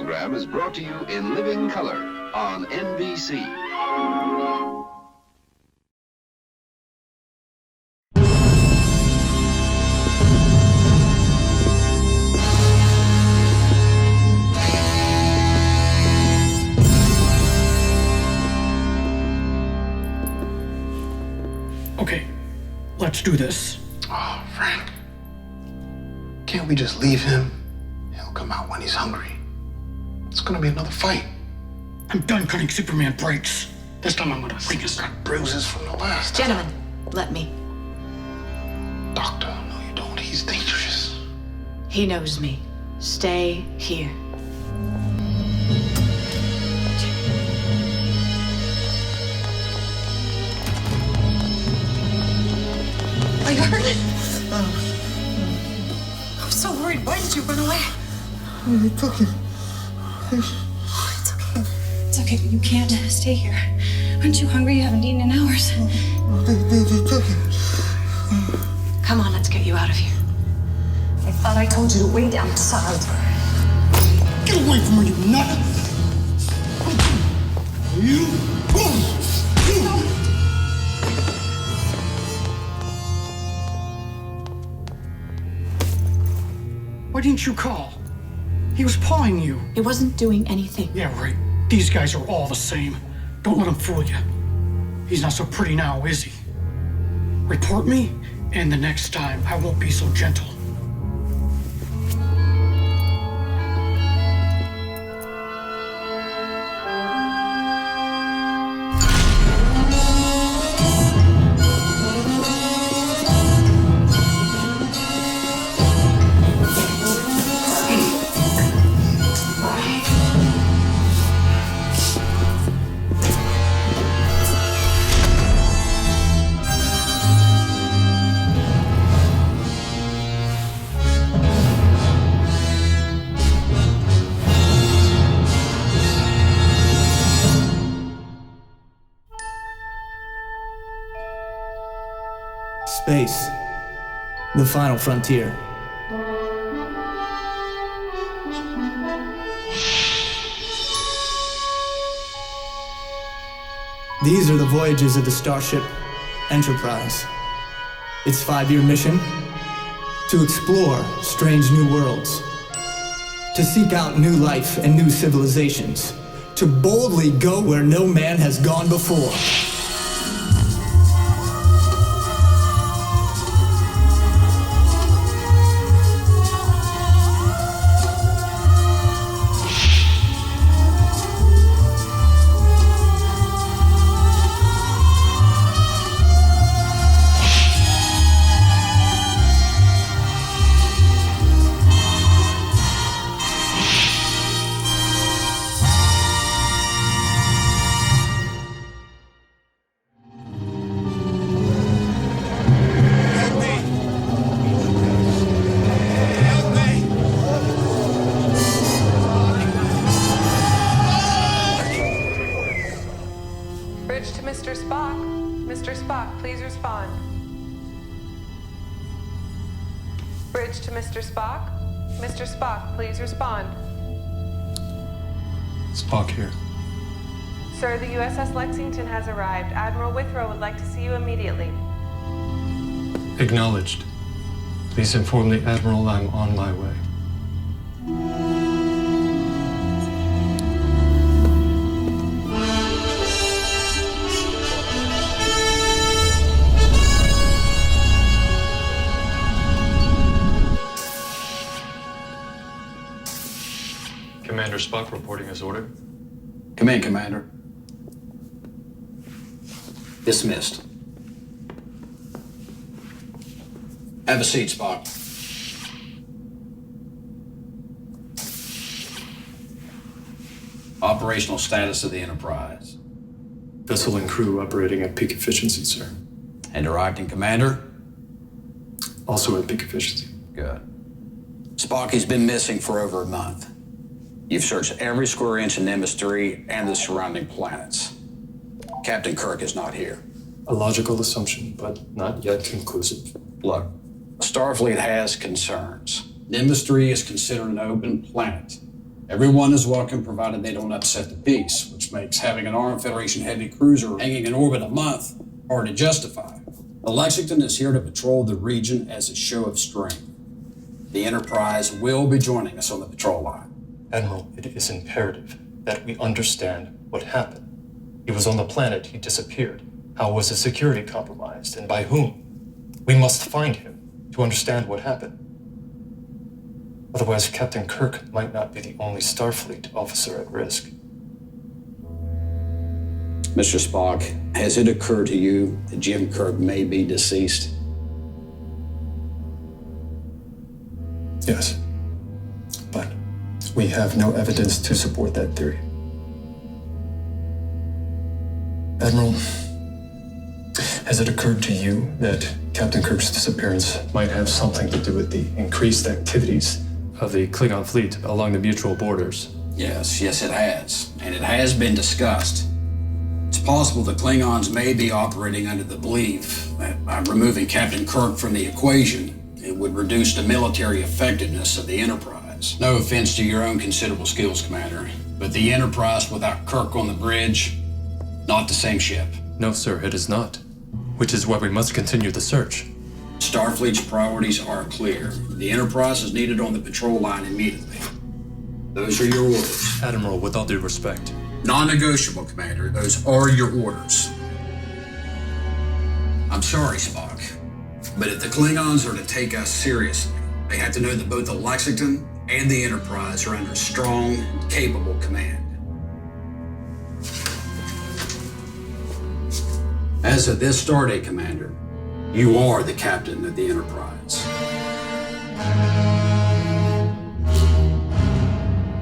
program is brought to you in living color on NBC. Okay, let's do this. Oh, Frank. Can't we just leave him? He'll come out when he's hungry. It's gonna be another fight. I'm done cutting Superman breaks. This time I'm gonna bring his Got bruises from the last time. Gentlemen, let me. Doctor, no you don't. He's dangerous. He knows me. Stay here. Are you hurt? I'm so worried. Why did you run away? They took him. It's okay. It's okay. You can't stay here. Aren't you hungry? You haven't eaten in hours. They took him. Come on, let's get you out of here. I thought I told you to wait outside. Get away from her, you nut! You! Why didn't you call? He was pawing you. He wasn't doing anything. Yeah, right. These guys are all the same. Don't let him fool you. He's not so pretty now, is he? Report me, and the next time I won't be so gentle. Space, the final frontier. These are the voyages of the Starship Enterprise. Its 5-year mission: to explore strange new worlds, to seek out new life and new civilizations, to boldly go where no man has gone before. Bridge to Mr. Spock. Mr. Spock, please respond. Bridge to Mr. Spock. Mr. Spock, please respond. Spock here. Sir, the USS Lexington has arrived. Admiral Withrow would like to see you immediately. Acknowledged. Please inform the Admiral I'm on my way. Commander Spock reporting as ordered. Come in, Commander. Dismissed. Have a seat, Spock. Operational status of the Enterprise. Vessel and crew operating at peak efficiency, sir. Interacting, Commander? Also at peak efficiency. Good. Spock has been missing for over a month. You've searched every square inch in Nimbus 3 and the surrounding planets. Captain Kirk is not here. A logical assumption, but not yet conclusive. Look, Starfleet has concerns. Nimbus 3 is considered an open planet, Everyone is welcome, provided they don't upset the peace, which makes having an armed Federation heavy cruiser hanging in orbit a month hard to justify. The Lexington is here to patrol the region as a show of strength. The Enterprise will be joining us on the patrol line. Admiral, it is imperative that we understand what happened. He was on the planet, he disappeared. How was his security compromised, and by whom? We must find him to understand what happened. Otherwise, Captain Kirk might not be the only Starfleet officer at risk. Mr. Spock, has it occurred to you that Jim Kirk may be deceased? Yes. But we have no evidence to support that theory. Admiral, has it occurred to you that Captain Kirk's disappearance might have something to do with the increased activities of the Klingon fleet along the mutual borders? Yes, it has. And it has been discussed. It's possible the Klingons may be operating under the belief that by removing Captain Kirk from the equation, it would reduce the military effectiveness of the Enterprise. No offense to your own considerable skills, Commander, but the Enterprise without Kirk on the bridge, not the same ship. No, sir, it is not. Which is why we must continue the search. Starfleet's priorities are clear. The Enterprise is needed on the patrol line immediately. Those are your orders. Admiral, with all due respect. Non-negotiable, Commander. Those are your orders. I'm sorry, Spock, but if the Klingons are to take us seriously, they have to know that both the Lexington and the Enterprise are under strong, capable command. As of this stardate, Commander, you are the captain of the Enterprise.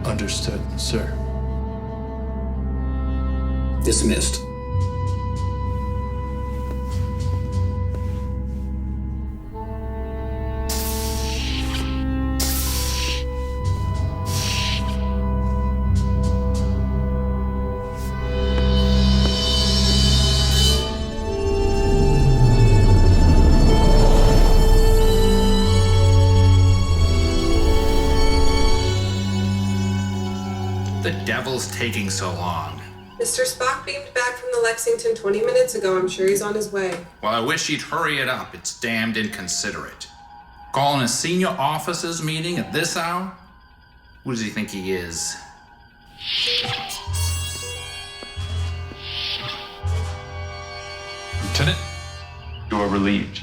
Understood, sir. Dismissed. The devil's taking so long. Mr. Spock beamed back from the Lexington 20 minutes ago. I'm sure he's on his way. Well, I wish he'd hurry it up. It's damned inconsiderate. Calling a senior officers meeting at this hour? Who does he think he is? Lieutenant, you are relieved.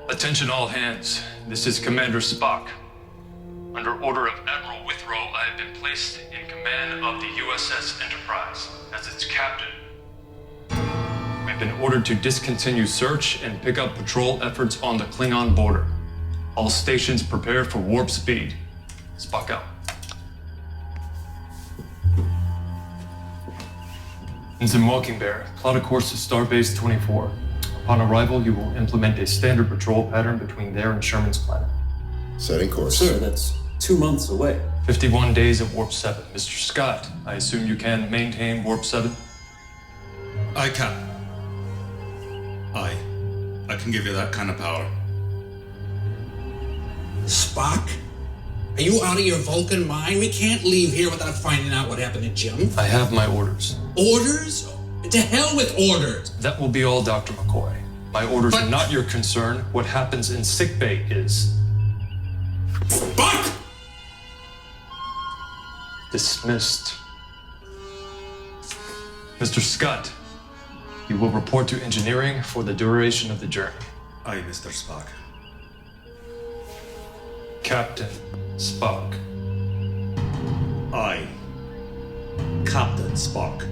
Attention all hands. This is Commander Spock. Under order of Admiral Withrow, I have been placed in command of the USS Enterprise as its captain. We've been ordered to discontinue search and pick up patrol efforts on the Klingon border. All stations prepare for warp speed. Spock out. Ensign Walking Bear, plot a course to Starbase 24. Upon arrival, you will implement a standard patrol pattern between there and Sherman's planet. Setting course. Sir, that's 2 months away. 51 days at Warp 7. Mr. Scott, I assume you can maintain Warp 7? I can. I can give you that kind of power. Spock? Are you out of your Vulcan mind? We can't leave here without finding out what happened to Jim. I have my orders. Orders? To hell with orders! That will be all, Dr. McCoy. My orders are not your concern. What happens in sickbay is. Spock! Dismissed. Mr. Scott, you will report to engineering for the duration of the journey. Aye, Mr. Spock. Captain Spock. Aye, Captain Spock.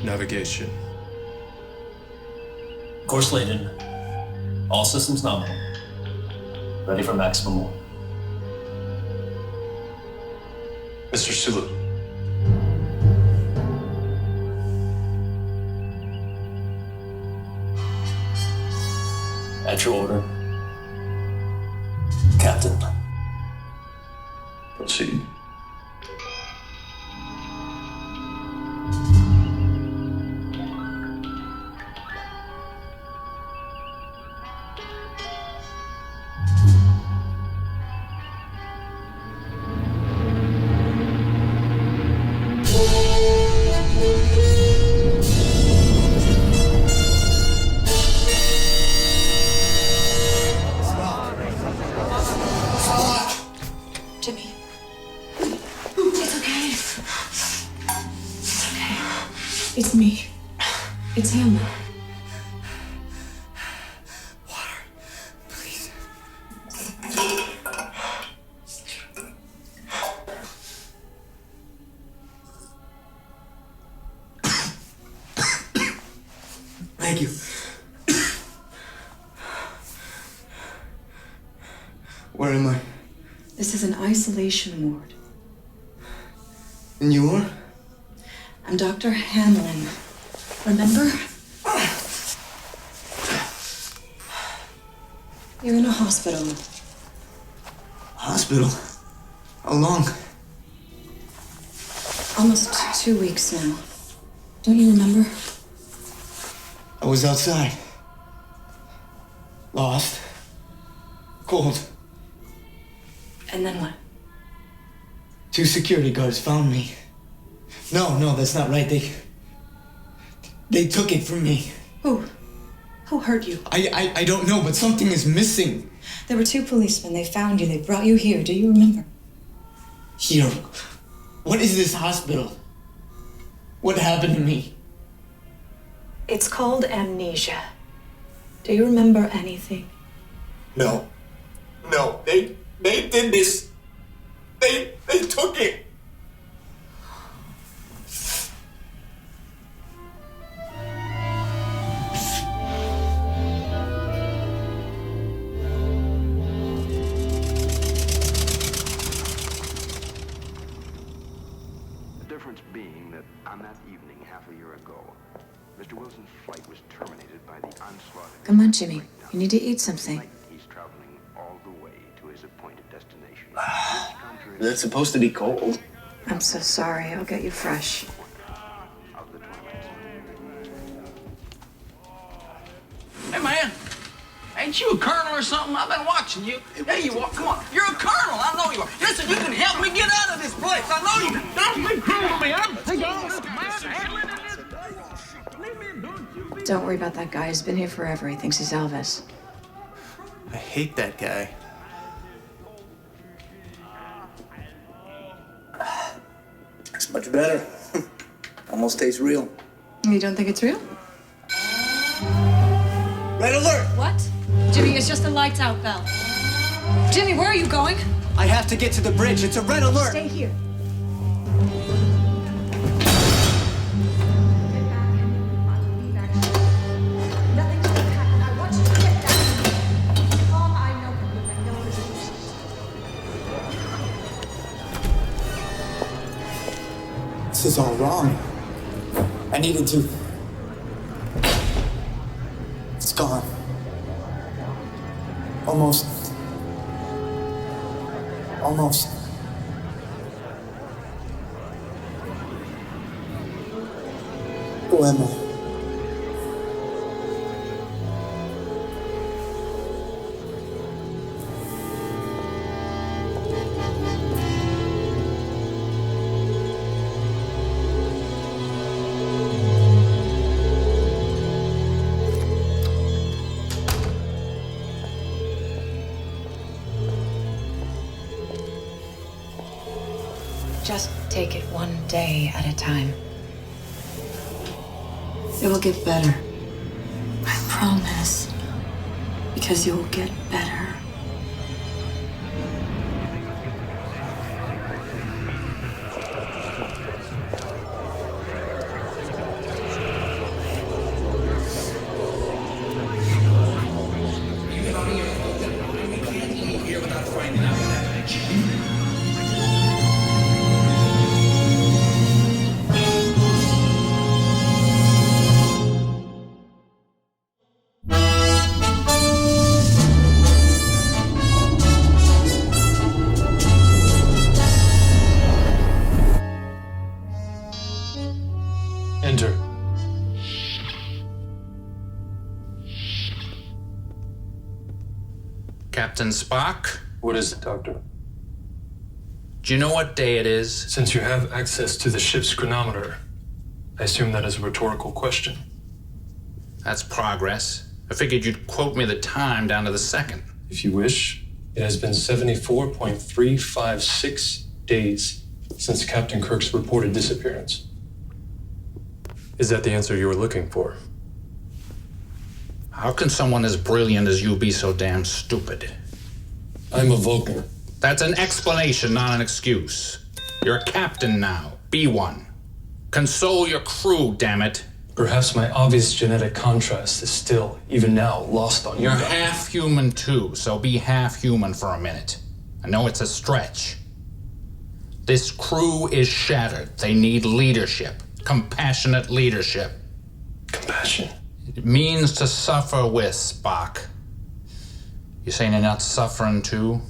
Navigation. Course laid in. All systems nominal. Ready for maximum warp. Mr. Sulu. At your order, Captain. Proceed. It's me. It's him. Thank you. Where am I? This is an isolation ward. And you are? I'm Dr. Hanlon. Remember? You're in a hospital. Hospital? How long? Almost 2 weeks now. Don't you remember? I was outside. Lost. Cold. And then what? 2 security guards found me. No, that's not right. They took it from me. Who? Who hurt you? I don't know, but something is missing. There were 2 policemen. They found you. They brought you here. Do you remember? Here. What is this hospital? What happened to me? It's called amnesia. Do you remember anything? No. They did this. They took it. The difference being that on that evening half a year ago, Mr. Wilson's flight was terminated by the onslaught of... Come on, Jimmy. You need to eat something. He's traveling all the way to his appointed destination. Is it supposed to be cold? I'm so sorry. I'll get you fresh. Hey, man. Ain't you a colonel or something? I've been watching you. There you are. Come on. You're a colonel. I know you are. Listen, you can help me get out of this place. I know you can. Don't be cruel to me. I'm Don't worry about that guy. He's been here forever. He thinks he's Elvis. I hate that guy. It's much better. Almost tastes real. You don't think it's real? Red alert! What? Jimmy, it's just the lights out bell. Jimmy, where are you going? I have to get to the bridge. It's a red alert. Stay here. This is all wrong. I needed to. It's gone. Almost. Who am I? Just take it one day at a time. It will get better. I promise. Because you'll get better. Enter. Captain Spock? What is it, Doctor? Do you know what day it is? Since you have access to the ship's chronometer, I assume that is a rhetorical question. That's progress. I figured you'd quote me the time down to the second. If you wish, it has been 74.356 days since Captain Kirk's reported disappearance. Is that the answer you were looking for? How can someone as brilliant as you be so damn stupid? I'm a Vulcan. That's an explanation, not an excuse. You're a captain now. Be one. Console your crew, damn it. Perhaps my obvious genetic contrast is still, even now, lost on you. You're half human too, so be half human for a minute. I know it's a stretch. This crew is shattered. They need leadership. Compassionate leadership. Compassion? It means to suffer with, Spock. You saying you're not suffering too?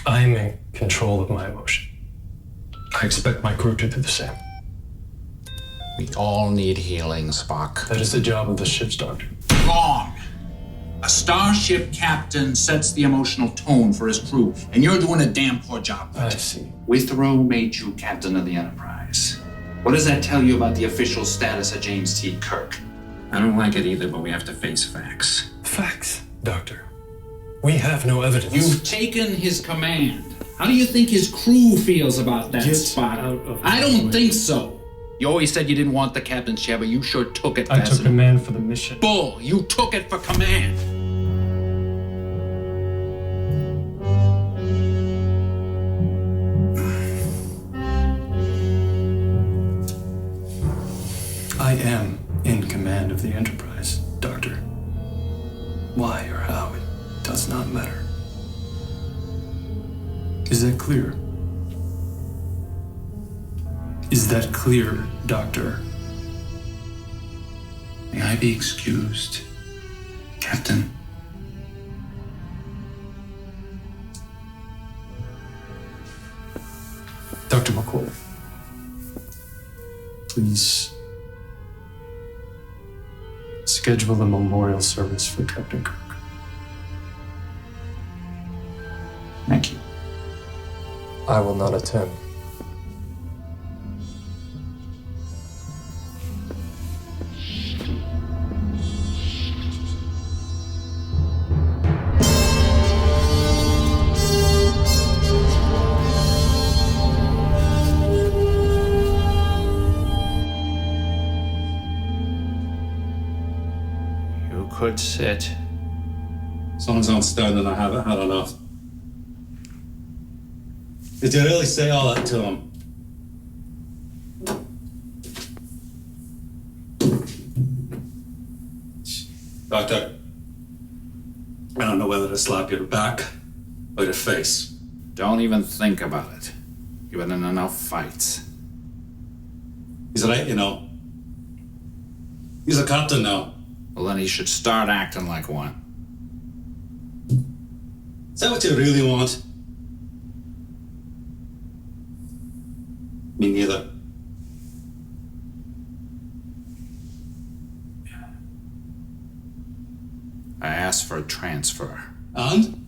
I'm in control of my emotion. I expect my crew to do the same. We all need healing, Spock. That is the job of the ship's doctor. Wrong. A starship captain sets the emotional tone for his crew, and you're doing a damn poor job. I see. Withrow made you captain of the Enterprise. What does that tell you about the official status of James T. Kirk? I don't like it either, but we have to face facts. Facts, Doctor. We have no evidence. You've taken his command. How do you think his crew feels about that, Spock? I don't think so. You always said you didn't want the captain's chair, but you sure took it. I took command for the mission. Bull, you took it for command. I am in command of the Enterprise, Doctor. Why or how, it does not matter. Is that clear? Is that clear, Doctor? May I be excused, Captain? Dr. McCoy, please schedule a memorial service for Captain Kirk. Thank you. I will not attend. You could sit. As long as I'm standing, I haven't had enough. Did you really say all that to him? Doctor, I don't know whether to slap your back or your face. Don't even think about it. You've been in enough fights. He's right, you know. He's a captain now. Well, then he should start acting like one. Is that what you really want? Me neither. I asked for a transfer. And?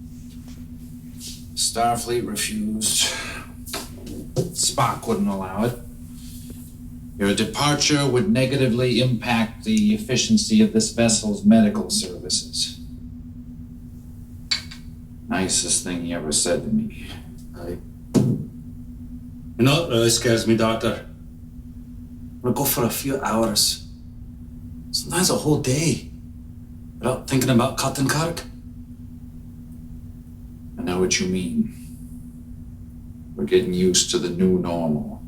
Starfleet refused. Spock wouldn't allow it. Your departure would negatively impact the efficiency of this vessel's medical services. Nicest thing he ever said to me. You know what really scares me, Doctor? We'll go for a few hours. Sometimes a whole day. Without thinking about Captain Kirk. I know what you mean. We're getting used to the new normal.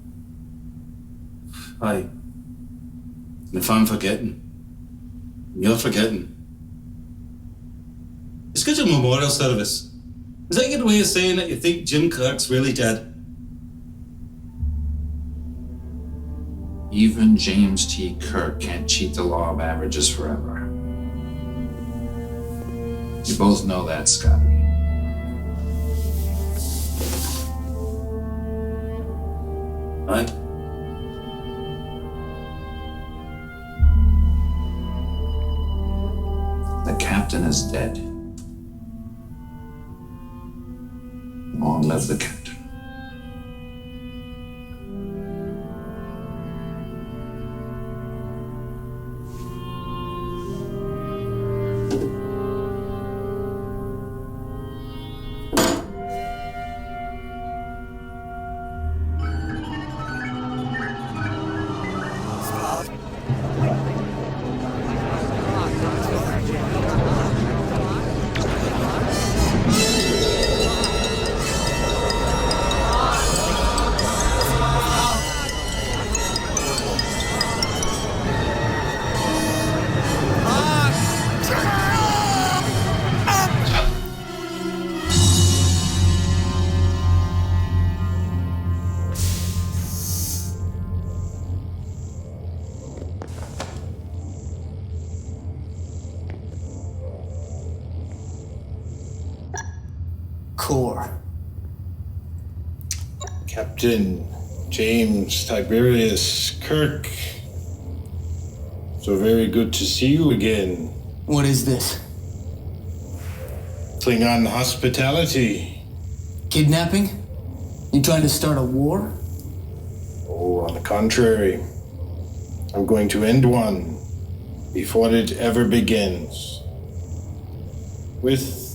Aye. And if I'm forgetting, you're forgetting. You schedule a memorial service. Is that your way of saying that you think Jim Kirk's really dead? Even James T. Kirk can't cheat the law of averages forever. You both know that, Scotty. Aye. The captain is dead. Long live the captain. core. Captain James Tiberius Kirk. So very good to see you again. What is this? Klingon hospitality. Kidnapping? You trying to start a war? Oh, on the contrary. I'm going to end one before it ever begins. With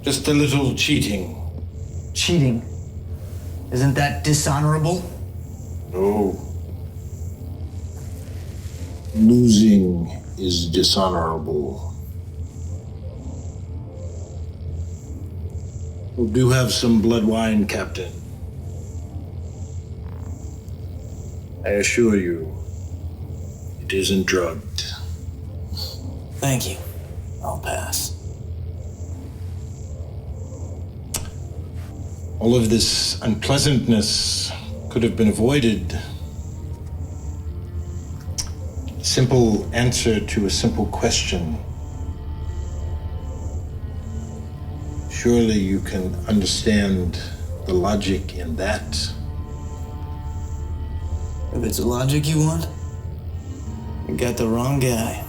just a little cheating. Cheating? Isn't that dishonorable? No. Losing is dishonorable. We do have some blood wine, Captain. I assure you, it isn't drugged. Thank you. I'll pass. All of this unpleasantness could have been avoided. Simple answer to a simple question. Surely you can understand the logic in that. If it's logic you want, you got the wrong guy.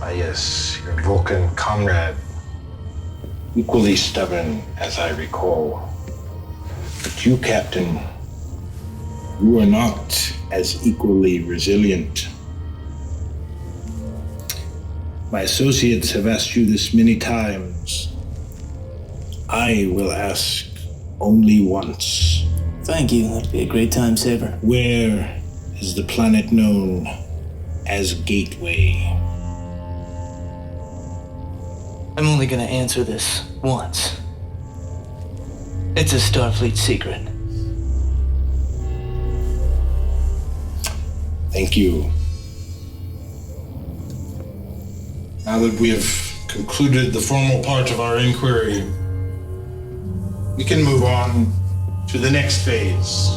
Ah yes, your Vulcan comrade. Equally stubborn, as I recall. But you, Captain, you are not as equally resilient. My associates have asked you this many times. I will ask only once. Thank you. That'd be a great time saver. Where is the planet known as Gateway? I'm only gonna answer this once. It's a Starfleet secret. Thank you. Now that we have concluded the formal part of our inquiry, we can move on to the next phase.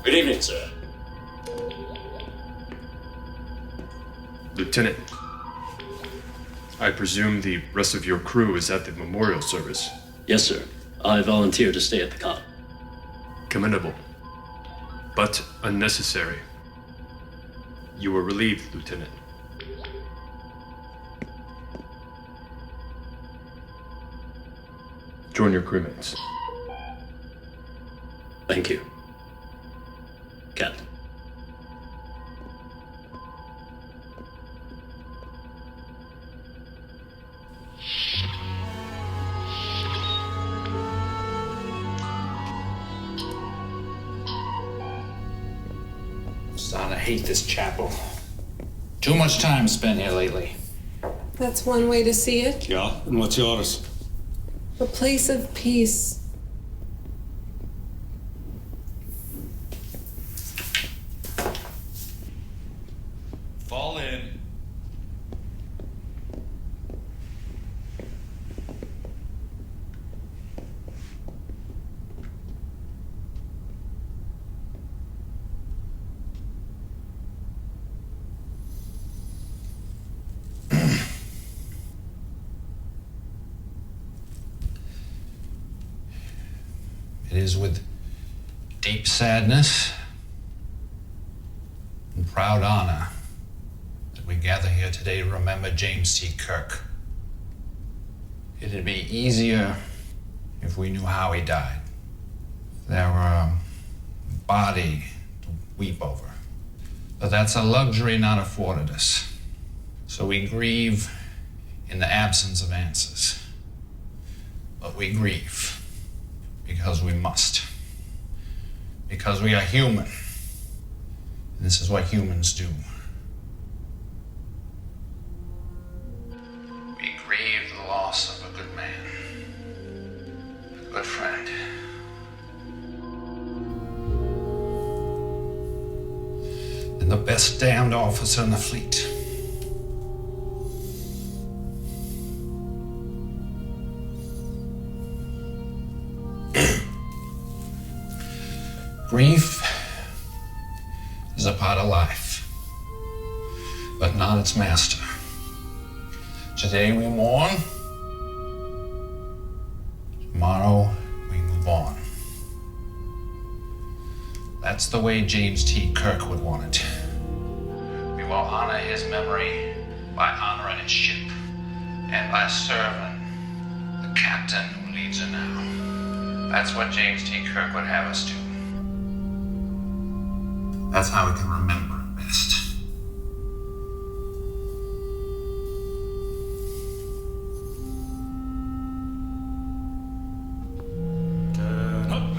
Good evening, sir. Lieutenant, I presume the rest of your crew is at the memorial service. Yes, sir. I volunteered to stay at the con. Commendable, but unnecessary. You were relieved, Lieutenant. Join your crewmates. Thank you, Captain. Starting to hate this chapel. Too much time spent here lately. That's one way to see it. Yeah, and what's yours? A place of peace. Fall in. It is with deep sadness and proud honor that we gather here today to remember James T. Kirk. It'd be easier if we knew how he died. If there were a body to weep over. But that's a luxury not afforded us. So we grieve in the absence of answers. But we grieve because we must. Because we are human. This is what humans do. We grieve the loss of a good man, a good friend. And the best damned officer in the fleet. Grief is a part of life, but not its master. Today we mourn, tomorrow we move on. That's the way James T. Kirk would want it. We will honor his memory by honoring his ship and by serving the captain who leads her now. That's what James T. Kirk would have us do. That's how we can remember it best. Turn up.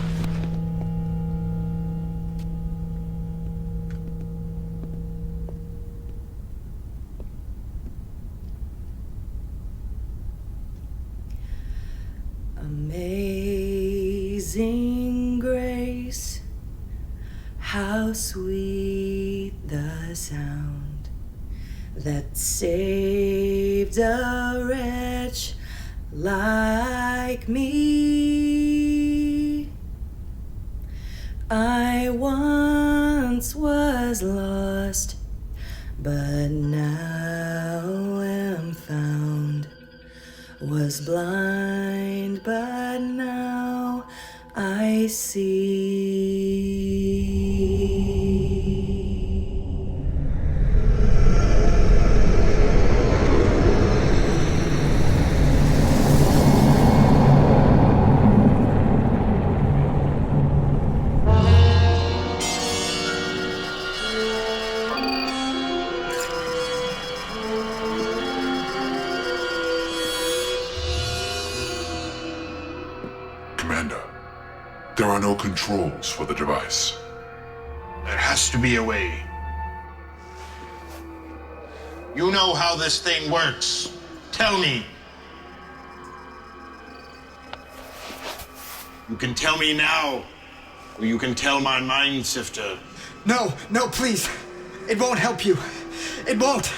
Amazing grace, how sweet the sound that saved a wretch like me. I once was lost, but now am found. Was blind, but now I see. Commander, there are no controls for the device. There has to be a way. You know how this thing works. Tell me. You can tell me now, or you can tell my mind sifter. No, please. It won't help you. It won't.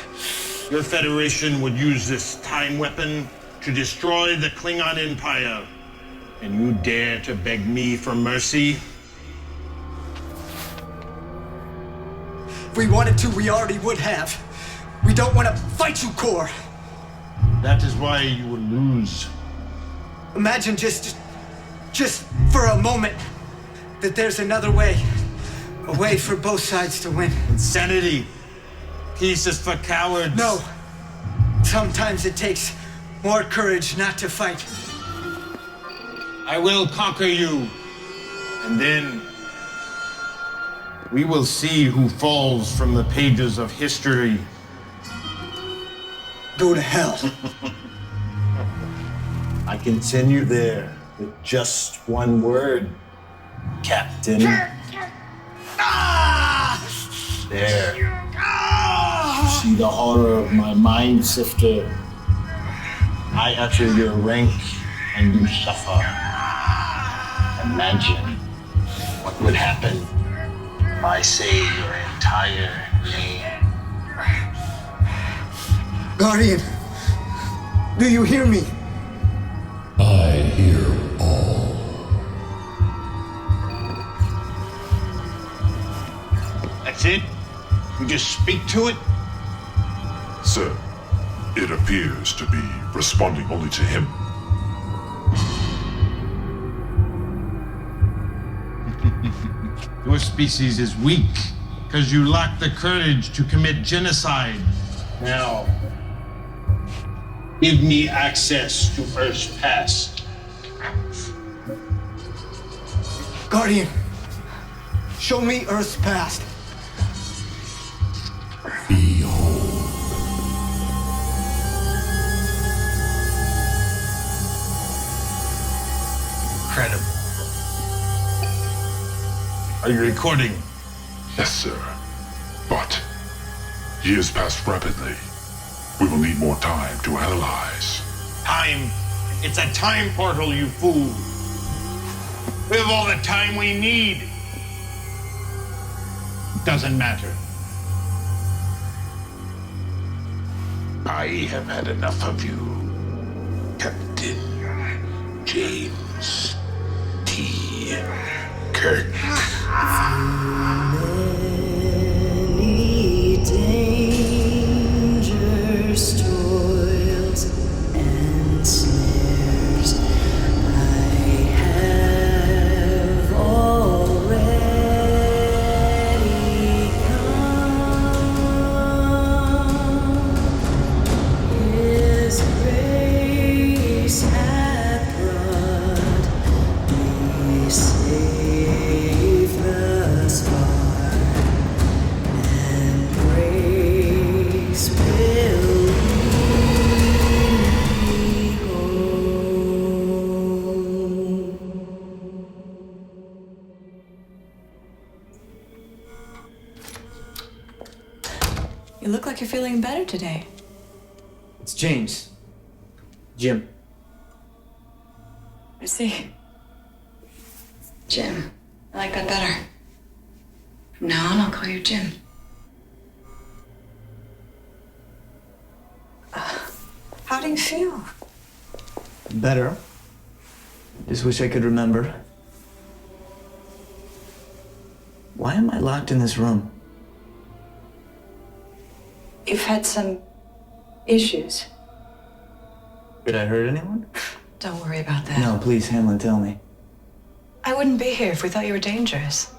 Your Federation would use this time weapon to destroy the Klingon Empire. And you dare to beg me for mercy? If we wanted to, we already would have. We don't want to fight you, Kor. That is why you will lose. Imagine just for a moment that there's another way. A way for both sides to win. Insanity. Peace is for cowards. No. Sometimes it takes more courage not to fight. I will conquer you. And then we will see who falls from the pages of history. Go to hell. I can send you there with just one word, Captain. There. You see the horror of my mind sifter. I utter your rank and you suffer. Imagine what would happen if I say your entire name. Guardian, do you hear me? I hear all. That's it? You just speak to it? Sir, it appears to be responding only to him. Your species is weak because you lack the courage to commit genocide. Now, give me access to Earth's past. Guardian, show me Earth's past. Incredible. Are you recording? Yes, sir. But years pass rapidly. We will need more time to analyze. Time. It's a time portal, you fool. We have all the time we need. Doesn't matter. I have had enough of you, Captain James T. Kirk. Many dangers, toils, and snares I have already come. His grace hath brought me safe thus far, and grace will lead me home. You look like you're feeling better today. It's James. Jim. I see. Jim. I like that better. From now on, I'll call you Jim. How do you feel? Better. Just wish I could remember. Why am I locked in this room? You've had some issues. Did I hurt anyone? Don't worry about that. No, please, Hamlin, tell me. I wouldn't be here if we thought you were dangerous.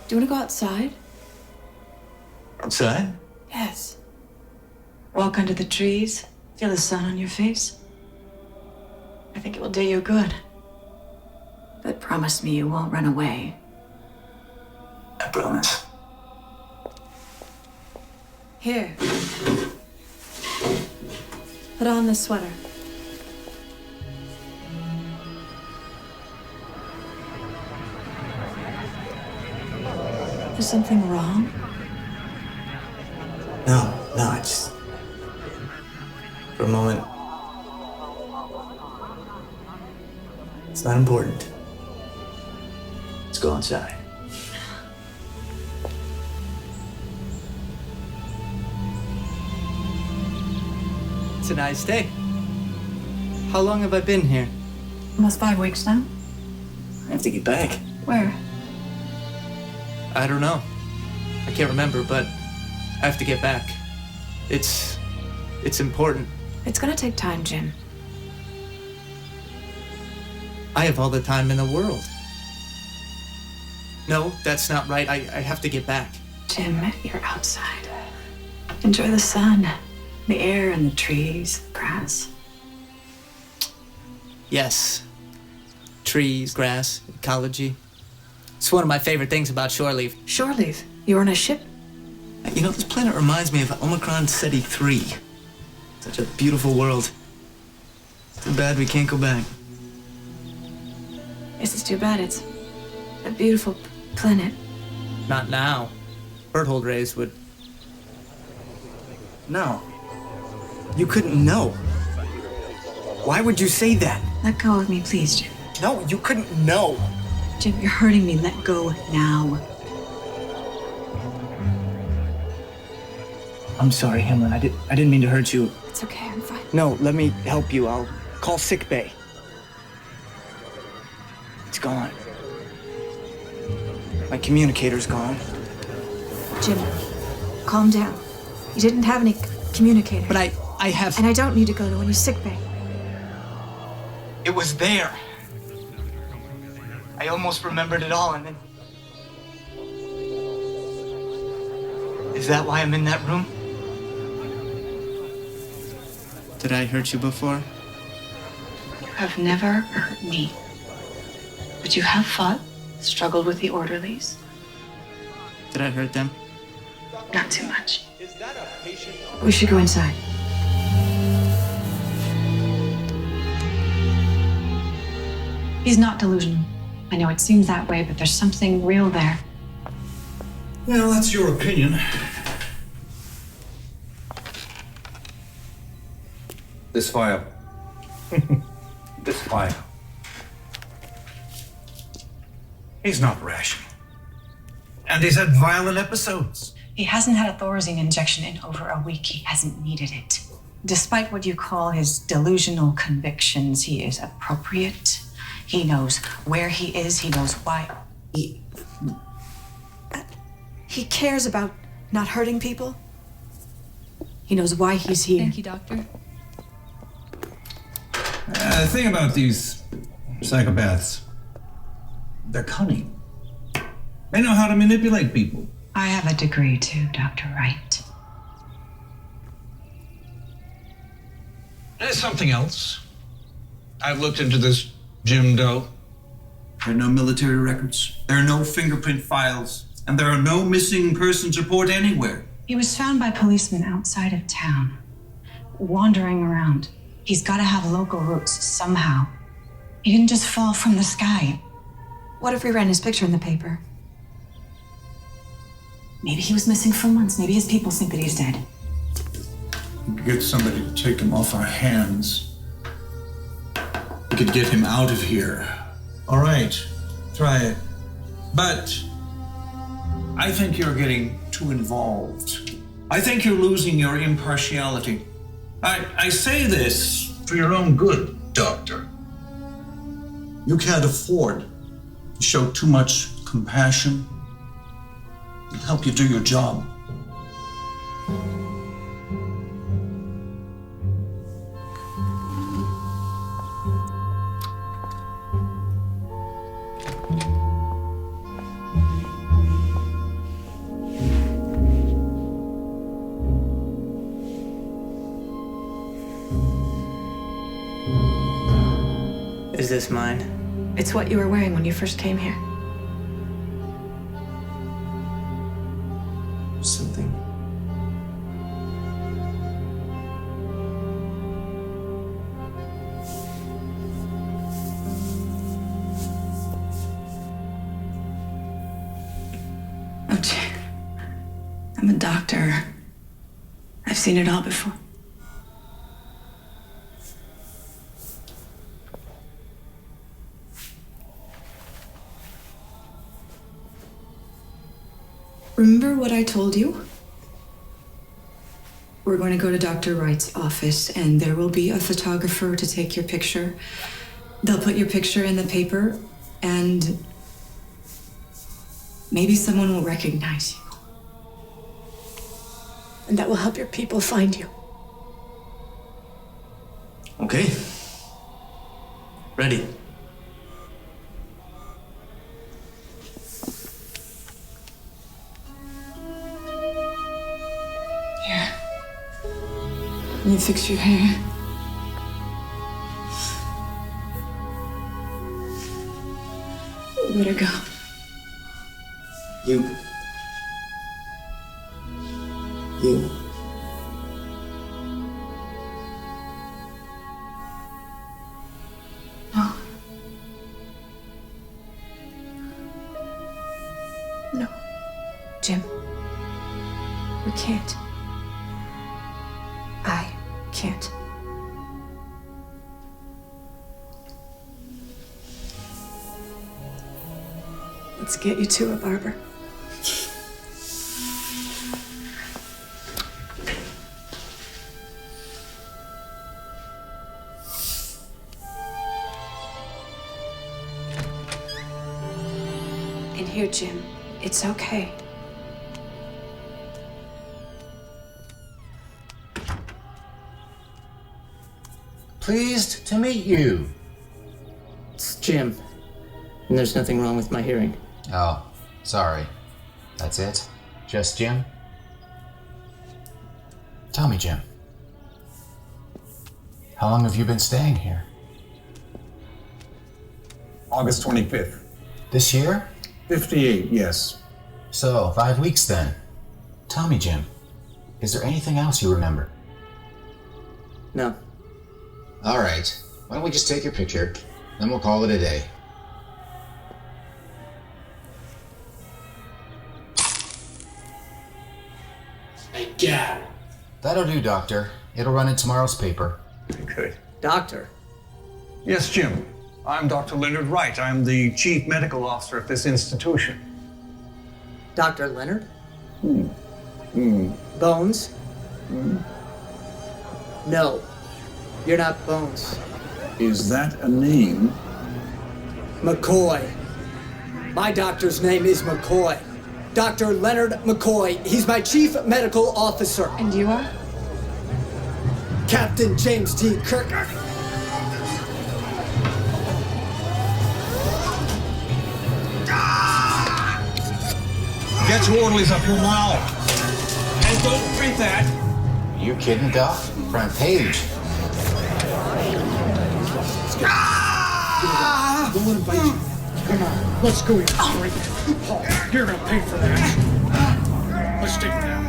Do you want to go outside? Outside? Yes. Walk under the trees, feel the sun on your face. I think it will do you good. But promise me you won't run away. I promise. Here. Put on this sweater. Is something wrong? No, I just... For a moment... It's not important. Let's go inside. It's a nice day. How long have I been here? Almost 5 weeks now. I have to get back. Where? I don't know. I can't remember, but I have to get back. It's important. It's gonna take time, Jim. I have all the time in the world. No, that's not right. I have to get back. Jim, you're outside. Enjoy the sun, the air and the trees, the grass. Yes. Trees, grass, ecology. It's one of my favorite things about shore leave. Shore leave? You were on a ship? You know, this planet reminds me of Omicron Ceti 3. Such a beautiful world. Too bad we can't go back. Yes, it's too bad. It's a beautiful planet. Not now. Berthold rays would... No. You couldn't know. Why would you say that? Let go of me, please, Jim. No, you couldn't know. Jim, you're hurting me. Let go now. I'm sorry, Hamlin. I didn't mean to hurt you. It's okay. I'm fine. No, let me help you. I'll call sick bay. It's gone. My communicator's gone. Jim, calm down. You didn't have any communicator. But I have... And I don't need to go to any sick bay. It was there. I almost remembered it all, and then... Is that why I'm in that room? Did I hurt you before? You have never hurt me. But you have fought, struggled with the orderlies. Did I hurt them? Not too much. We should go inside. He's not delusional. I know it seems that way, but there's something real there. Well, that's your opinion. This file. This file. He's not rational. And he's had violent episodes. He hasn't had a Thorazine injection in over a week. He hasn't needed it. Despite what you call his delusional convictions, he is appropriate. He knows where he is. He knows why. He cares about not hurting people. He knows why he's here. Thank you, Doctor. The thing about these psychopaths, they're cunning. They know how to manipulate people. I have a degree too, Dr. Wright. There's something else. I've looked into this Jim Doe. There are no military records. There are no fingerprint files. And there are no missing persons report anywhere. He was found by policemen outside of town, wandering around. He's got to have local roots somehow. He didn't just fall from the sky. What if we ran his picture in the paper? Maybe he was missing for months. Maybe his people think that he's dead. We could get somebody to take him off our hands. We could get him out of here. All right, try it. But I think you're getting too involved. I think you're losing your impartiality. I say this for your own good, Doctor. You can't afford to show too much compassion. It'll help you do your job. Is this mine? It's what you were wearing when you first came here. Something. Oh, Jay. I'm a doctor. I've seen it all before. Remember what I told you? We're going to go to Dr. Wright's office, and there will be a photographer to take your picture. They'll put your picture in the paper, and maybe someone will recognize you. And that will help your people find you. Okay. Ready. Here. Let me fix your hair. Where'd it go? You. No. No. Jim. We can't. I can't. Let's get you to a barber. And here, Jim, it's okay. Pleased to meet you. It's Jim. And there's nothing wrong with my hearing. Oh, sorry. That's it? Just Jim? Tell me, Jim. How long have you been staying here? August 25th. This year? 58, yes. So, 5 weeks then. Tell me, Jim. Is there anything else you remember? No. All right. Why don't we just take your picture, Then we'll call it a day. Hey, Gad. That'll do, Doctor. It'll run in tomorrow's paper. Okay. Doctor. Yes, Jim. I'm Dr. Leonard Wright. I'm the chief medical officer at this institution. Dr. Leonard? Bones? No. You're not Bones. Is that a name? McCoy. My doctor's name is McCoy. Dr. Leonard McCoy. He's my chief medical officer. And you are? Captain James T. Kirk. Get your orderlies up here now. And don't drink that. You kidding, Doc? Front page. Don't let him bite you. Come on, let's go eat straight. Paul, you're gonna pay for that. Let's take him down.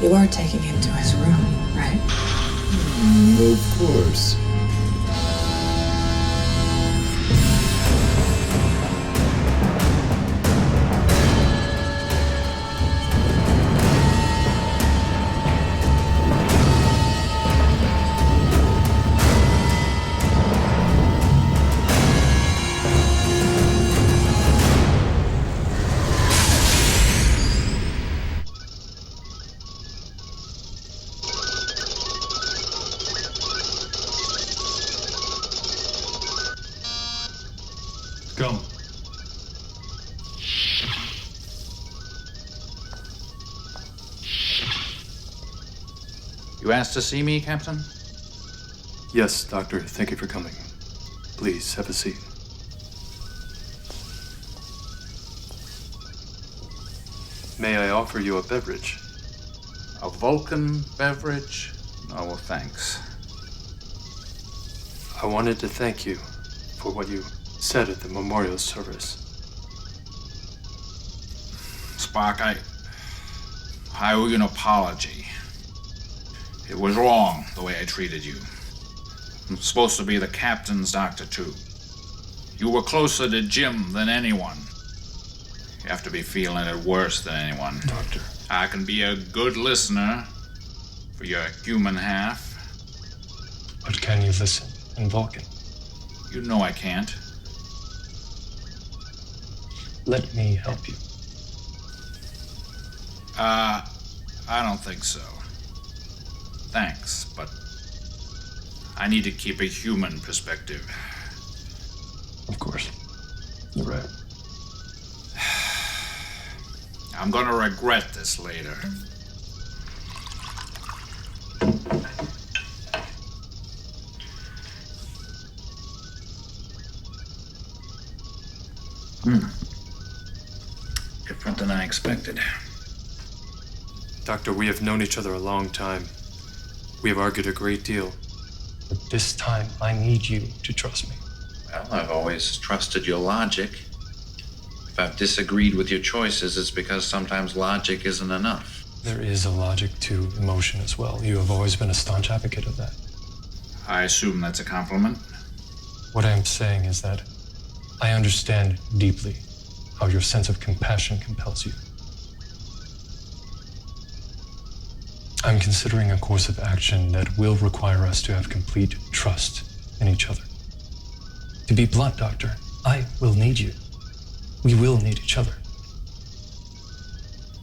You are taking him to his room, right? Of course. Go. You asked to see me, Captain? Yes, Doctor. Thank you for coming. Please, have a seat. May I offer you a beverage? A Vulcan beverage? No, thanks. I wanted to thank you for what you said at the memorial service. Spock, I owe you an apology. It was wrong, the way I treated you. I'm supposed to be the captain's doctor, too. You were closer to Jim than anyone. You have to be feeling it worse than anyone. Doctor. I can be a good listener for your human half. But can you listen in Vulcan? You know I can't. Let me help you. I don't think so. Thanks, but I need to keep a human perspective. Of course. You're right. I'm gonna regret this later. Different than I expected. Doctor, we have known each other a long time. We have argued a great deal. But this time, I need you to trust me. Well, I've always trusted your logic. If I've disagreed with your choices, it's because sometimes logic isn't enough. There is a logic to emotion as well. You have always been a staunch advocate of that. I assume that's a compliment. What I am saying is that I understand deeply how your sense of compassion compels you. I'm considering a course of action that will require us to have complete trust in each other. To be blunt, Doctor, I will need you. We will need each other.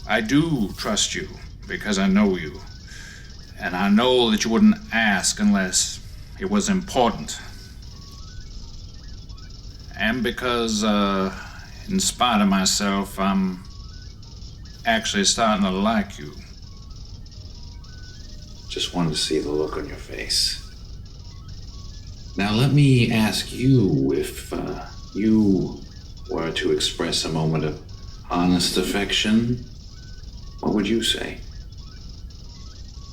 I do trust you because I know you. And I know that you wouldn't ask unless it was important. And because, in spite of myself, I'm actually starting to like you. Just wanted to see the look on your face. Now let me ask you, if you were to express a moment of honest affection, what would you say?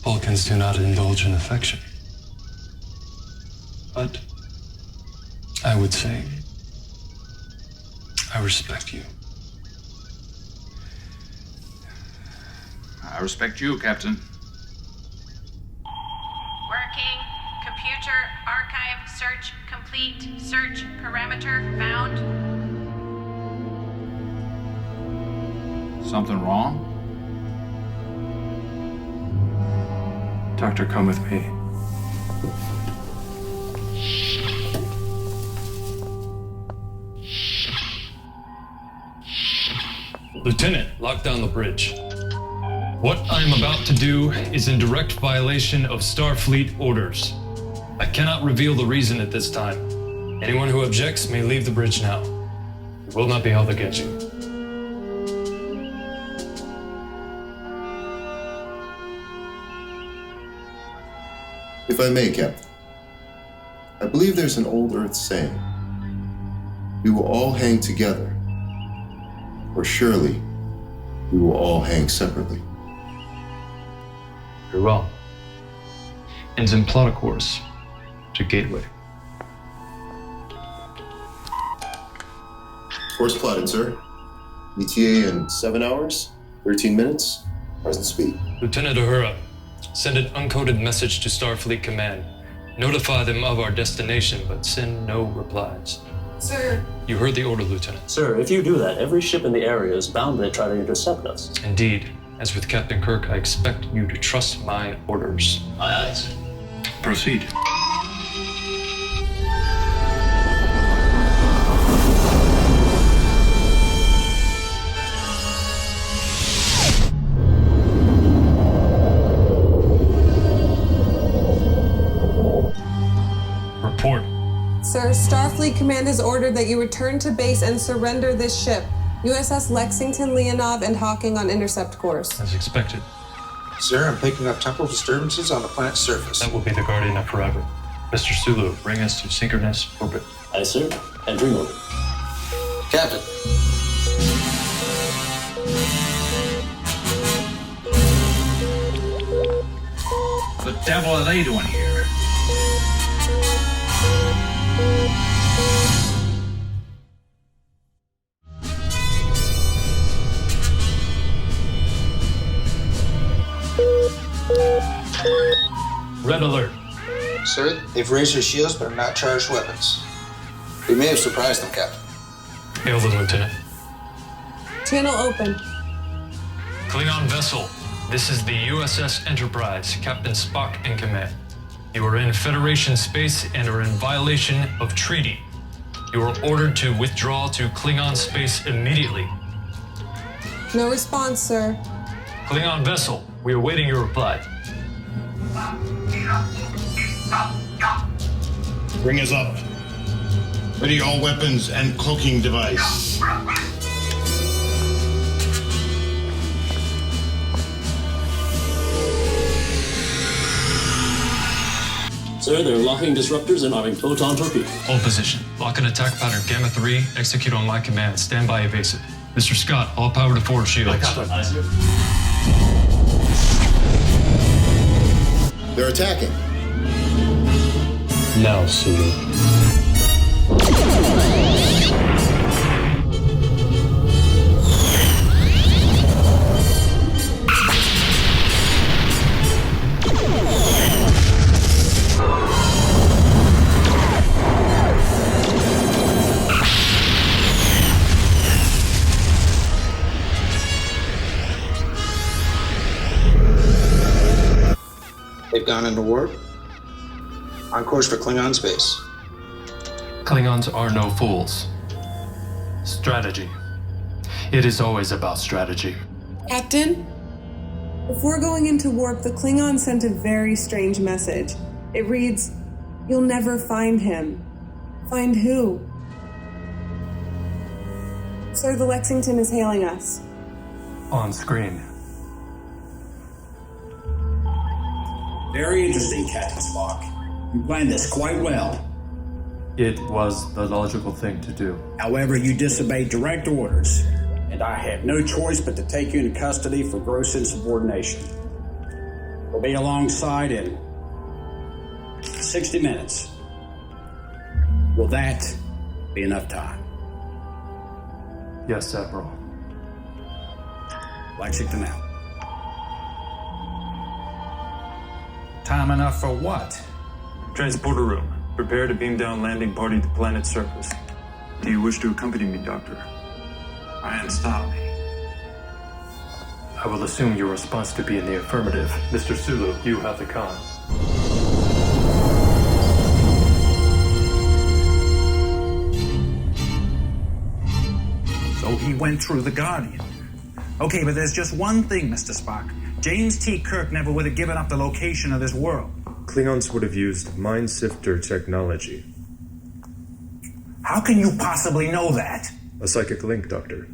Vulcans do not indulge in affection. But I would say I respect you. respect you, Captain. Working. Computer archive search complete. Search parameter found. Something wrong? Doctor, come with me. Lieutenant, lock down the bridge. What I'm about to do is in direct violation of Starfleet orders. I cannot reveal the reason at this time. Anyone who objects may leave the bridge now. It will not be held against you. If I may, Captain, I believe there's an old Earth saying, we will all hang together, or surely we will all hang separately. Very well. Ensign, plot a course to Gateway. Course plotted, sir. ETA in 7 hours, 13 minutes, present speed. Lieutenant Uhura, send an uncoded message to Starfleet Command. Notify them of our destination, but send no replies. Sir. You heard the order, Lieutenant. Sir, if you do that, every ship in the area is bound to try to intercept us. Indeed. As with Captain Kirk, I expect you to trust my orders. Aye, aye, sir. Proceed. Report. Sir, Starfleet Command has ordered that you return to base and surrender this ship. USS Lexington, Leonov, and Hawking on intercept course. As expected. Sir, I'm picking up temporal disturbances on the planet's surface. That will be the Guardian of Forever. Mr. Sulu, bring us to synchronous orbit. Aye, sir. Entering orbit. Captain. The devil are they doing here? Red alert. Sir, they've raised their shields but have not charged weapons. We may have surprised them, Captain. Hail them, Lieutenant. Channel open. Klingon vessel, this is the USS Enterprise, Captain Spock in command. You are in Federation space and are in violation of treaty. You are ordered to withdraw to Klingon space immediately. No response, sir. Klingon vessel, we are awaiting your reply. Bring us up. Ready all weapons and cloaking device. Sir, they're locking disruptors and arming photon torpedoes. Hold position. Lock and attack pattern Gamma 3. Execute on my command. Stand by evasive. Mr. Scott, all power to forward shields. Aye, sir. They're attacking. Now, Sulu. They've gone into warp. On course for Klingon space. Klingons are no fools. Strategy. It is always about strategy. Captain? Before going into warp, the Klingon sent a very strange message. It reads, "You'll never find him." Find who? Sir, the Lexington is hailing us. On screen. Very interesting, Captain Spock. You planned this quite well. It was the logical thing to do. However, you disobeyed direct orders, and I had no choice but to take you into custody for gross insubordination. We'll be alongside in 60 minutes. Will that be enough time? Yes, Admiral. Lexington out. Time enough for what? Transporter room. Prepare to beam down landing party to planet's surface. Do you wish to accompany me, Doctor? Try and stop me. I will assume your response to be in the affirmative. Mr. Sulu, you have the con. So he went through the Guardian. Okay, but there's just one thing, Mr. Spock. James T. Kirk never would have given up the location of this world. Klingons would have used Mind Sifter technology. How can you possibly know that? A psychic link, Doctor.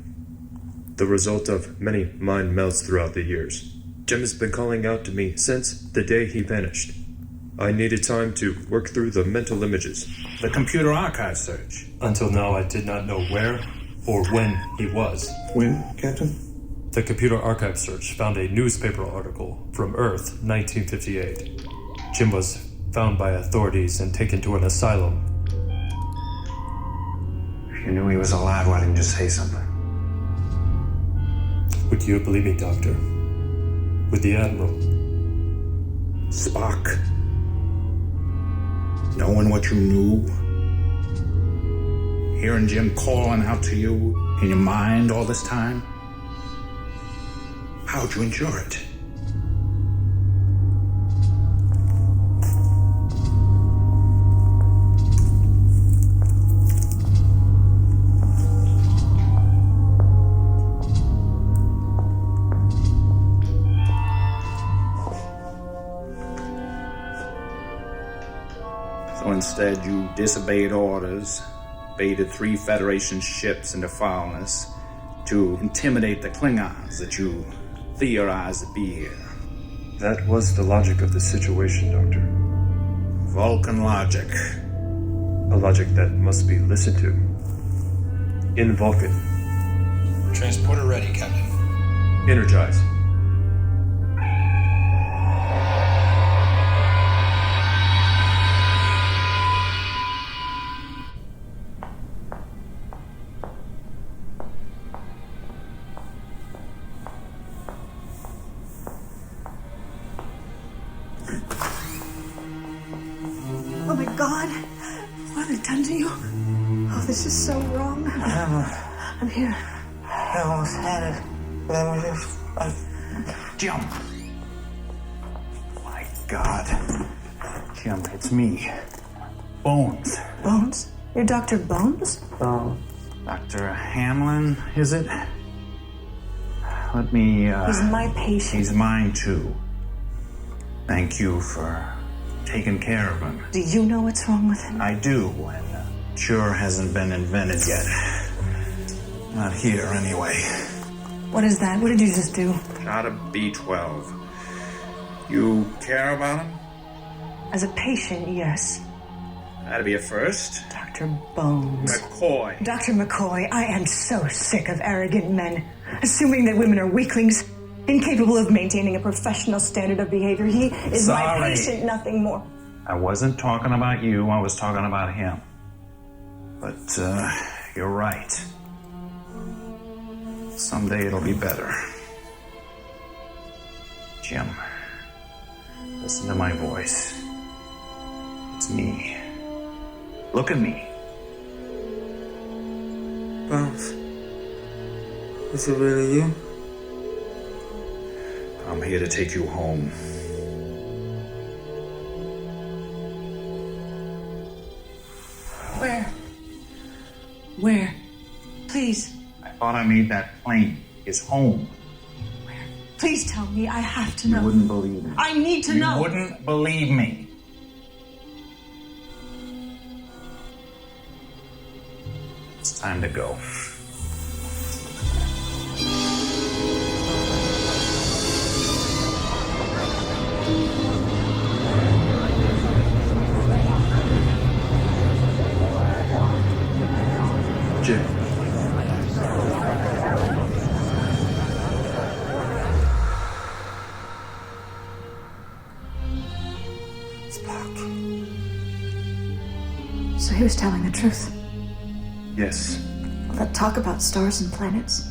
The result of many mind melts throughout the years. Jim has been calling out to me since the day he vanished. I needed time to work through the mental images. The computer archive search. Until now, I did not know where or when he was. When, Captain? The computer archive search found a newspaper article from Earth, 1958. Jim was found by authorities and taken to an asylum. If you knew he was alive, why didn't you just say something? Would you believe me, Doctor? With the Admiral. Spock. Knowing what you knew? Hearing Jim calling out to you in your mind all this time? How'd you endure it? So instead, you disobeyed orders, baited 3 Federation ships into foulness to intimidate the Klingons that you theorized to be here. That was the logic of the situation, Doctor. Vulcan logic. A logic that must be listened to. In Vulcan. Transporter ready, Captain. Energize. Oh my God. What have I done to you? Oh, this is so wrong. I'm here. I almost had it. Jim. My God. Jim, it's me. Bones. Bones? You're Dr. Bones? Dr. Hamlin, is it? Let me, He's my patient. He's mine, too. Thank you for taking care of him. Do you know what's wrong with him? I do, and cure hasn't been invented yet. Not here, anyway. What is that? What did you just do? Shot of B12. You care about him? As a patient, yes. That'd be a first. Dr. Bones. McCoy. Dr. McCoy, I am so sick of arrogant men assuming that women are weaklings, incapable of maintaining a professional standard of behavior. He is my patient, nothing more. I wasn't talking about you, I was talking about him. But, you're right. Someday it'll be better. Jim, listen to my voice. It's me. Look at me. Bones. Is it really you? I'm here to take you home. Where? Where? Please. I thought I made that plain. His home. Please tell me. I have to You know. wouldn't believe me. I need to You know. wouldn't believe me. It's time to go. Jim. So he was telling the truth. Yes, All that talk about stars and planets.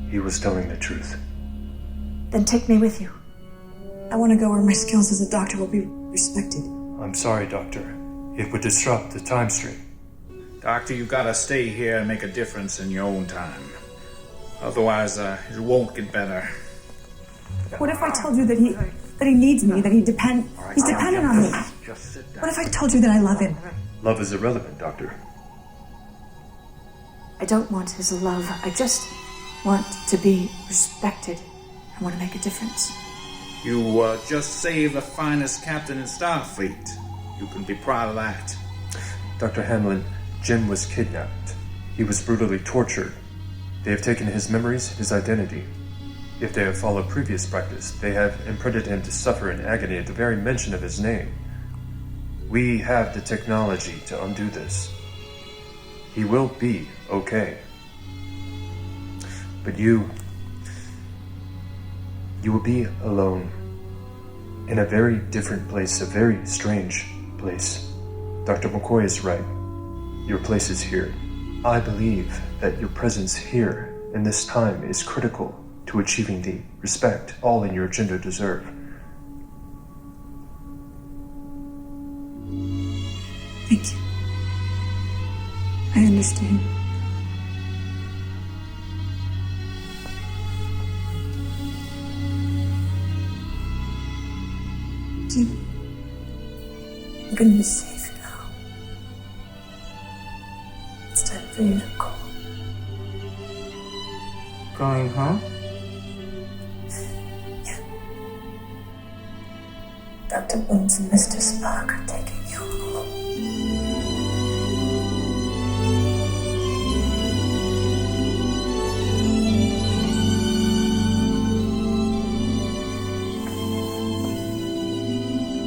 he was telling the truth. Then take me with you. I want to go where my skills as a doctor will be respected. I'm sorry, Doctor. It would disrupt the time stream. Doctor, you gotta stay here and make a difference in your own time. Otherwise, it won't get better. What if I told you that he needs me, that he's dependent on me? What if I told you that I love him? Love is irrelevant, Doctor. I don't want his love. I just want to be respected. I want to make a difference. You just saved the finest captain in Starfleet. You can be proud of that. Dr. Hamlin, Jim was kidnapped. He was brutally tortured. They have taken his memories, his identity. If they have followed previous practice, they have imprinted him to suffer in agony at the very mention of his name. We have the technology to undo this. He will be okay. But you will be alone in a very different place, a very strange place. Dr. McCoy is right. Your place is here. I believe that your presence here in this time is critical to achieving the respect all in your gender deserve. Thank you. I understand. Jim, I'm gonna be safe now. It's time for you to go. Going home? Dr. Bones and Mr. Spock are taking you home.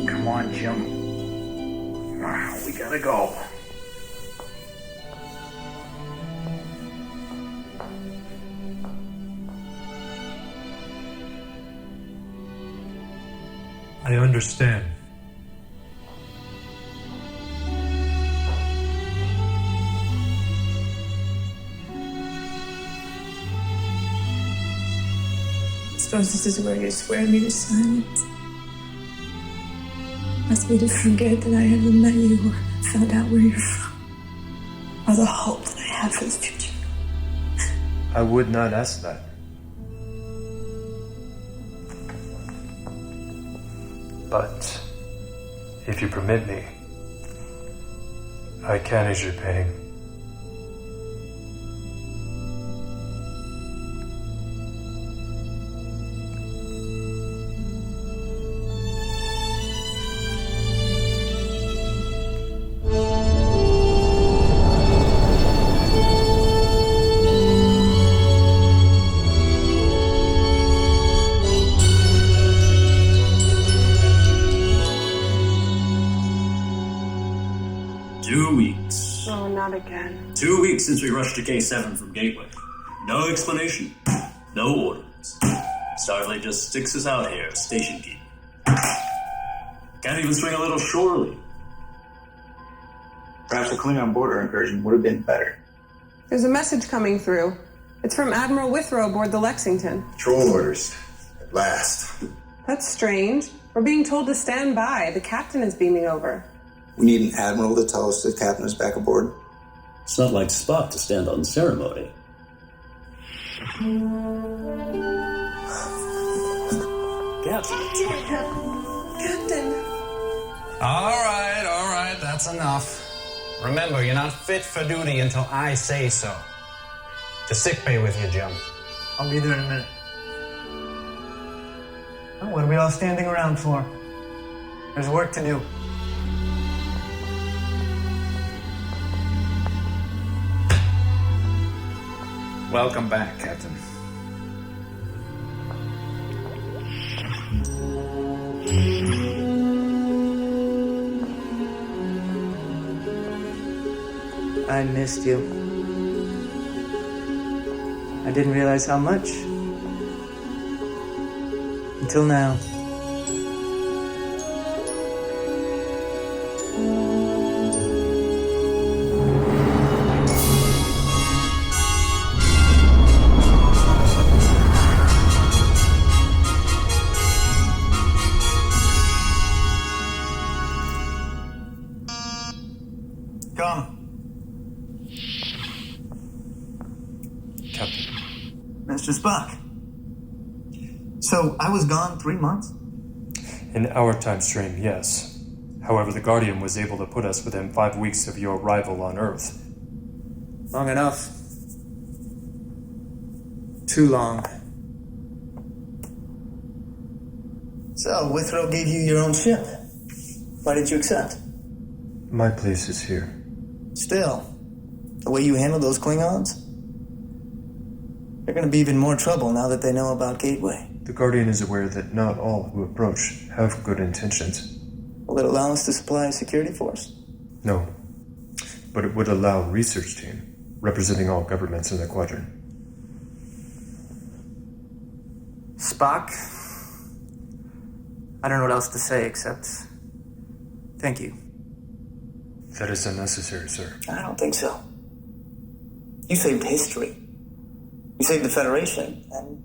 Come on, Jim. We gotta go. I understand. I suppose this is where you swear me to silence. Ask me to forget that I ever met you or found out where you're from, or the hope that I have for the future. I would not ask that. But if you permit me, I can ease your pain. Oh, not again. 2 weeks since we rushed to K7 from Gateway. No explanation. No orders. Starfleet just sticks us out here, station keep. Can't even swing a little shore leave. Perhaps a Klingon border incursion would have been better. There's a message coming through. It's from Admiral Withrow aboard the Lexington. Patrol orders. At last. That's strange. We're being told to stand by. The captain is beaming over. We need an admiral to tell us the captain is back aboard. It's not like Spock to stand on ceremony. Captain. All right, that's enough. Remember, you're not fit for duty until I say so. To sickbay with you, Jim. I'll be there in a minute. Oh, what are we all standing around for? There's work to do. Welcome back, Captain. I missed you. I didn't realize how much. Until now. Captain. Mr. Spock. So I was gone 3 months? In our time stream, yes. However, the Guardian was able to put us within 5 weeks of your arrival on Earth. Long enough. Too long. So, Withrow gave you your own ship. Why did you accept? My place is here. Still, the way you handled those Klingons, they're gonna be even more trouble now that they know about Gateway. The Guardian is aware that not all who approach have good intentions. Will it allow us to supply a security force? No. But it would allow a research team, representing all governments in the quadrant. Spock? I don't know what else to say except thank you. That is unnecessary, sir. I don't think so. You saved history. You saved the Federation, and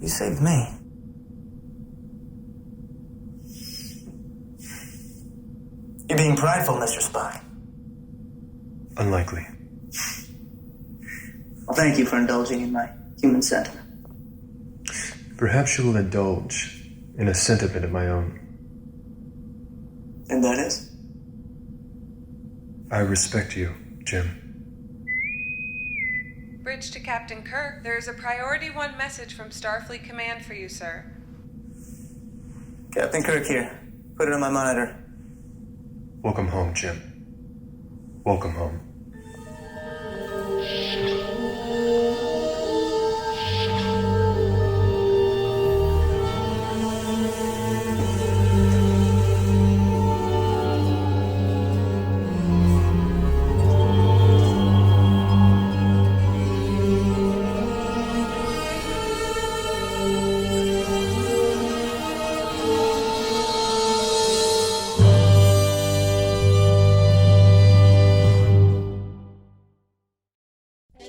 you saved me. You're being prideful, Mr. Spock. Unlikely. Well, thank you for indulging in my human sentiment. Perhaps you will indulge in a sentiment of my own. And that is? I respect you, Jim. Bridge to Captain Kirk. There is a Priority 1 message from Starfleet Command for you, sir. Captain Kirk here. Put it on my monitor. Welcome home, Jim. Welcome home.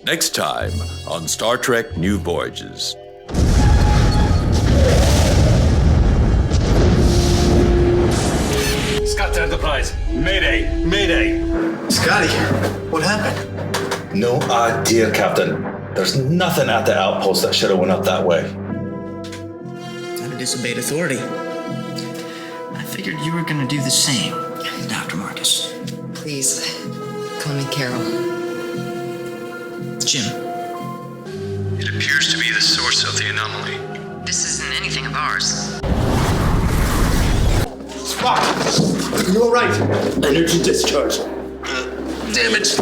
Next time on Star Trek New Voyages. Scott to Enterprise. Mayday! Mayday! Scotty, what happened? No idea, Captain. There's nothing at the outpost that should have went up that way. Kinda disobeyed authority. I figured you were gonna do the same, Dr. Marcus. Please, call me Carol. Jim. It appears to be the source of the anomaly. This isn't anything of ours. Spock! Are you alright? Energy discharge. Damaged.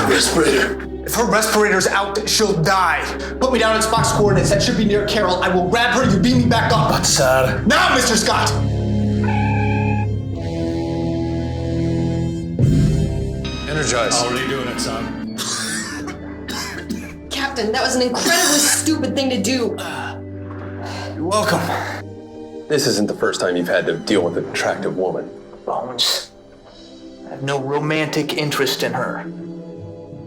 Respirator. If her respirator's out, she'll die. Put me down at Spock's coordinates. That should be near Carol. I will grab her. You beam me back up. But, sir. Now, Mr. Scott! Energize. How are you doing it, son? Captain, that was an incredibly stupid thing to do. You're welcome. This isn't the first time you've had to deal with an attractive woman. Bones. I have no romantic interest in her.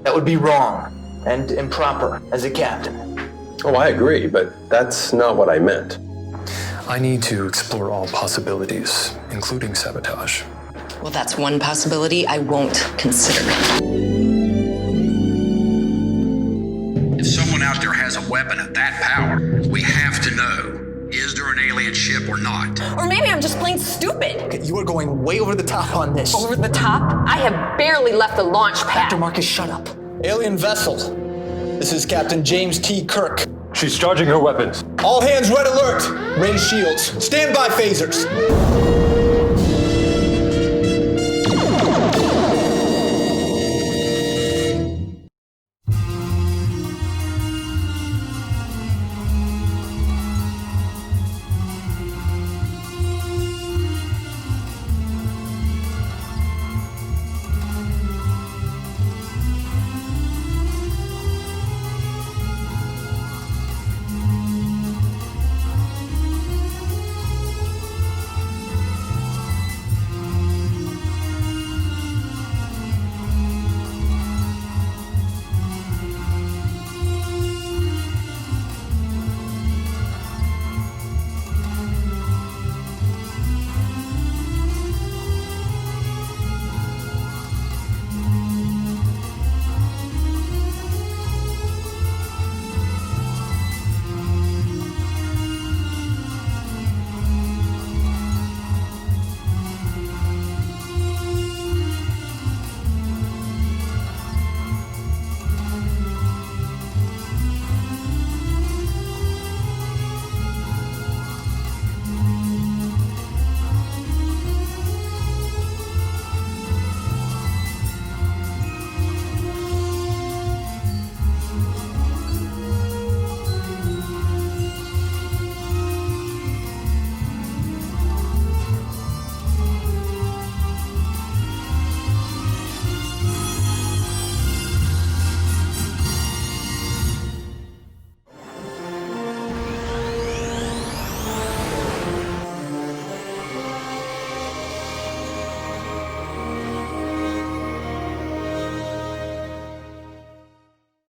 That would be wrong and improper as a captain. Oh, I agree, but that's not what I meant. I need to explore all possibilities, including sabotage. Well, that's one possibility I won't consider. If someone out there has a weapon of that power, we have to know, is there an alien ship or not? Or maybe I'm just plain stupid. Okay, you are going way over the top on this. Over the top? I have barely left the launch pad. Dr. Marcus, shut up. Alien vessel. This is Captain James T. Kirk. She's charging her weapons. All hands red alert. Range shields. Stand by phasers.